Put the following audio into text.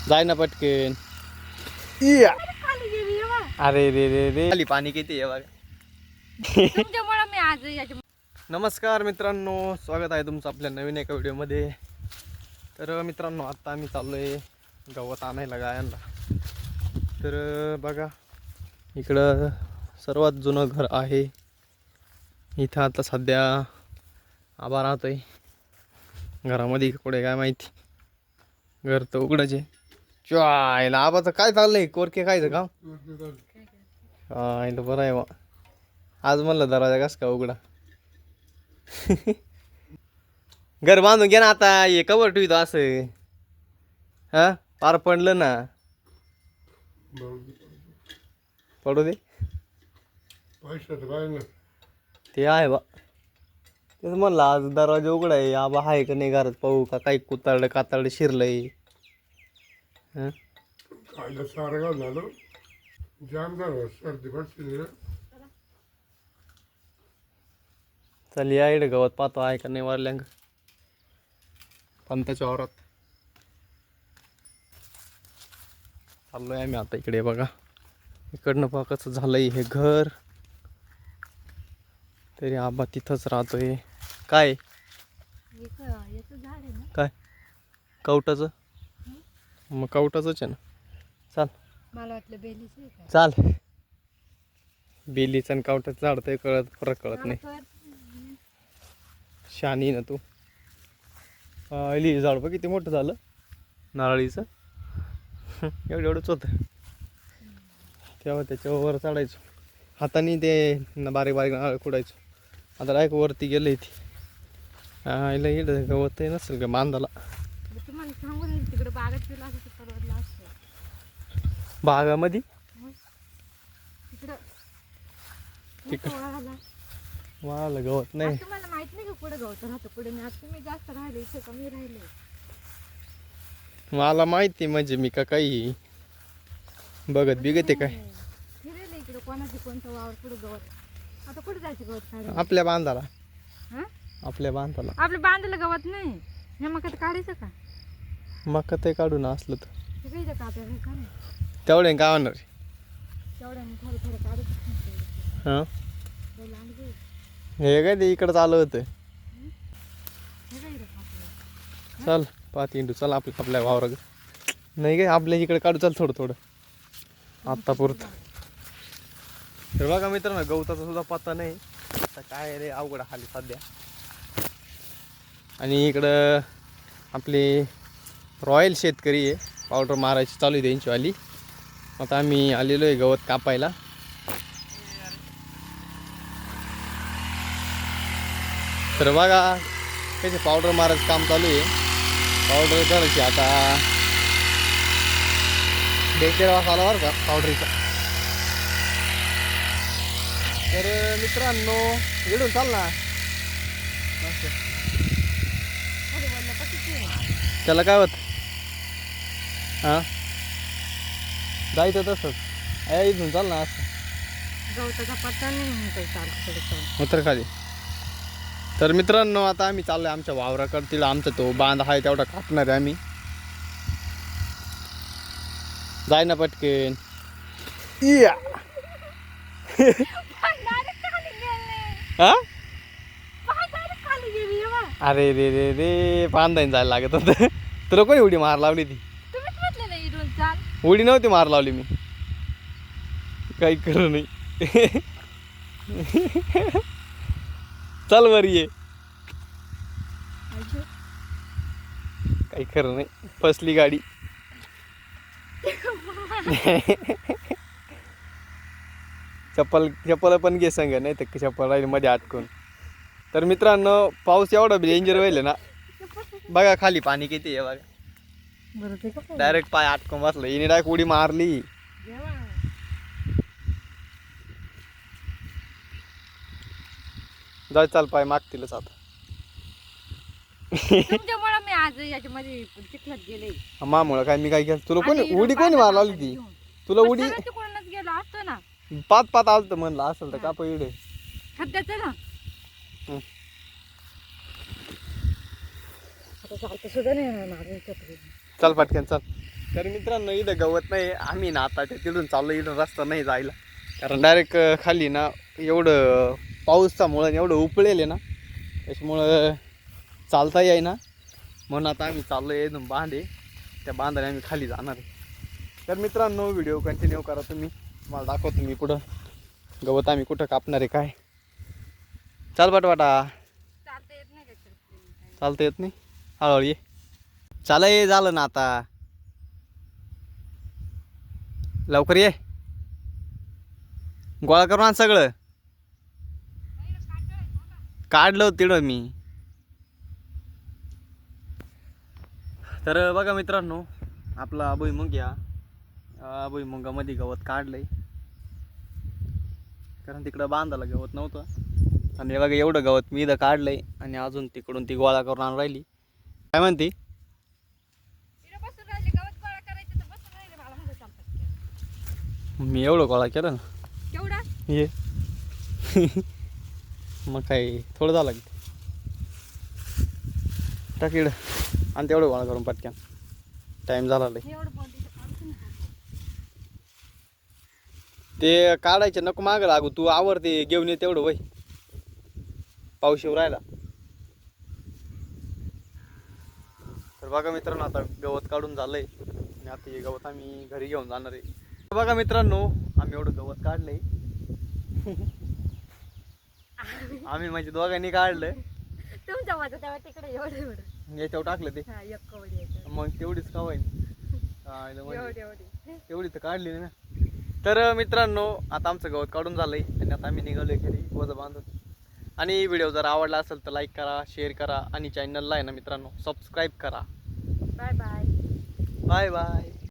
जाय ना पटकन. इया. खाली गेली आहे बा. अरे रे रे रे खाली पाणी किती आहे बघा. तुमच्यामुळे मी आज याच्या नमस्कार मित्रांनो, स्वागत आहे तुमचं आपल्या नवीन एका व्हिडिओमध्ये. तर मित्रांनो, आता आम्ही चाललो आहे गवत आणायला गायांना. तर बघा, इकडं सर्वात जुनं घर आहे. इथं आता सध्या आबा राहतो आहे. घरामध्ये कुठे काय माहिती, घर तर उघडच आहे. चायला आबाचं काय चाललंय, कोरके खायचं काम? हा, बरं आहे बा. आज म्हणलं दरवाजा कस का उघडा. घर बांधून घे ना आता, हे कवर ठेवतो असं. हा, पार पडलं ना. पडू दे, ते आहे बा. तेच म्हणलं आज दरवाजा उघडा आहे, आबा आहे का नाही घरात, पाहू का काही कुतारडं कातारडं शिरलंय. खायला सारं झालं जाम झालं, सर्दी बसली. चल या इकडे गवत पाहतो आहे का नाही वारल्यांग पंताच्या वावरात. चाललोय आम्ही आता इकडे. बघा इकडनं पहा कसं झालंय हे घर. तरी आबा तिथंच राहतोय. काय याचं झाड आहे ना. काय कवटाचं? मग कवटाचंच आहे ना. चाल, मला वाटलं बेलीच आहे का. चाल. बेलीचं आणि कवटाचं झाड ते फरक कळत नाही. शानी ना तू. इली झाड बघ किती मोठं झालं नारळीचं. एवढं एवढंच होतं तेव्हा. त्याच्यावर चढायचो हाताने, ते बारीक बारीक नारळ खुडायचो. आता डायरेक्ट वरती गेलं इथे. इला इकडं गवत नसेल का बांधाला. तुम्हाला सांगू नये, तिकडे बागेत गेला असं परवडला असतं. बागामध्ये तिकडं तिकडं वाला गवत नाही. तुम्हाला माहित नाही का कुठं गवत राहतं कुठे नाही. आता तुम्ही जास्त राहिले, इथे कमी राहिले. मला माहिती, म्हणजे मी का काही बघत बिगत आहे काय. फिरेल इकडे कोणाची कोणतं वावर कुठं गवत. आता कुठे जायचं गवत काढायला? आपल्या बांधाला. हा, आपल्या बांधाला. आपलं बांधलं गवत नाही. हे मग आता काढायचं का? मग ते काढून असलं तर ते काही का आपल्याला का नाही तेवढे काय होणार. तेवढ्याने थोडं थोडं काढायचं. हां, लांब जाईल. हे काय ते इकडं चालू होतं. हे काय इकडं आपलं. चल पाहत इंडू, चल आपल्या वावरा नाही काय आपल्या इकडे काढू. चल थोडं थोडं आत्ता पुरतं. तर बघा मित्रांनो, गवताचा सुद्धा पत्ता नाही. आता काय रे, अवघड खाली सध्या. आणि इकडं आपले रॉयल शेतकरी आहे, पावडर मारायची चालू आहे त्यांची वाली. आता आम्ही आलेलो आहे गवत कापायला. तर बघा त्याचे पावडर मारायचं काम चालू आहे. पावडर करायची आता. डेंजर वास आला बरं का पावडरीचा. तर मित्रांनो, इकडून चाल ना. त्याला काय होत. हां, जायचं तसंच. इथून चाल ना असं गवताचा पत्ता नाही उतर खाली. तर मित्रांनो, आता आम्ही चाललोय आमच्या वावराकडे. तिला आमचा तो बांध आहे तेवढा कापणार आहे आम्ही. जाय ना पटकन. इया. हा, अरे रे रे रे, बांधायला जायला लागत होतं. तुला कोणी उडी मार लावली ती? उडी नव्हती मार लावली मी, काही करू नाही. चल वर ये. काही खरं नाही, फसली गाडी. चप्पल पण घे संग, नाही तर चप्पल राहील मध्ये अटकून. तर मित्रांनो, पाऊस एवढा डेंजर व्हायला ना. बघा खाली पाणी किती आहे बघा. डायरेक्ट पाय अटकून बसलं. हिने डायरेक्ट उडी मारली. जाय, चाल, पाय मागतीलच आता. तुमच्यामुळे मी आज याच्यामध्ये चिखलात गेले. मामुळं काय, मी काय केलं? तुला कोणी उडी कोणी मार लावली ती? तुला उडी तिकडूनच गेलो असतो ना. पाच आलत म्हणलं असेल तर का इडे खड्ड्याचं ना. आता चालतं सुद्धा नाही येणार. चल पटकन चल. तर मित्रांनो इथं गवत नाही, आम्ही ना आता तिथून चाललो, इथं रस्ता नाही जायला, कारण डायरेक्ट खाली ना एवढं पाऊसामुळं एवढं उपळेल आहे ना, त्याच्यामुळं चालता येईना. म्हणून आता आम्ही चाललो आहे एकदम बांधे, त्या बांधाने आम्ही खाली जाणार आहे. तर मित्रांनो व्हिडिओ कंटिन्यू करा तुम्ही, मला दाखवतो मी पुढं गवत आम्ही कुठं कापणार आहे काय. चाल बाटवाटा. चालता येत नाही का चिरकुट? चालता येत नाही, हळूहळू ये. चाल ये, झालं ना आता, लवकर ये. गोळा करून आण सगळं. काढलं तिकडं मी. तर बघा मित्रांनो, आपला भुईमुग या भुईमुगामध्ये गवत काढलंय, कारण तिकडं बांधायला गवत नव्हतं. आणि बघा एवढं गवत मी इथं काढलंय, आणि अजून तिकडून ती गोळा करून आणून राहिली. काय म्हणते? इकडे बसून राहिले, गवत गोळा करायचं तर बसून राहिले, मला म्हणलं चालतात. मी एवढं गोळा केलं ना केवढा? ये. मग काय थोडं झालं की टाक इकडं, आणि तेवढं गोळा करून पटक्यान, टाईम झाला लय. एवढं बोलते काढून नाही. ते काढायचे नको मागं लागू, तू आवर ते घेऊन ये तेवढं वय, पाऊस येऊ राहिला. तर बघा मित्रांनो, आता गवत काढून झालंय, आणि आता हे गवत आम्ही घरी घेऊन जाणार आहे. बघा मित्रांनो, आम्ही एवढं गवत काढलंय. आम्ही म्हणजे दोघांनी काढलं, तुमच्या माझं तेव्हा तिकडे एवढं एवढं. याच्यावर टाकलं ते, हा, एक कवडी याच्यात. मग तेवढीच कावाय एवढी एवढी. तेवढी तर काढली ना. तर मित्रांनो, आता आमचं गवत काढून झालंय, आणि आता आम्ही निघालोय घरी वजं बांधून. आणि व्हिडिओ जर आवडला असेल तर लाईक करा, शेअर करा, आणि चॅनलला आहे ना मित्रांनो सबस्क्राईब करा. Bye bye. Bye bye.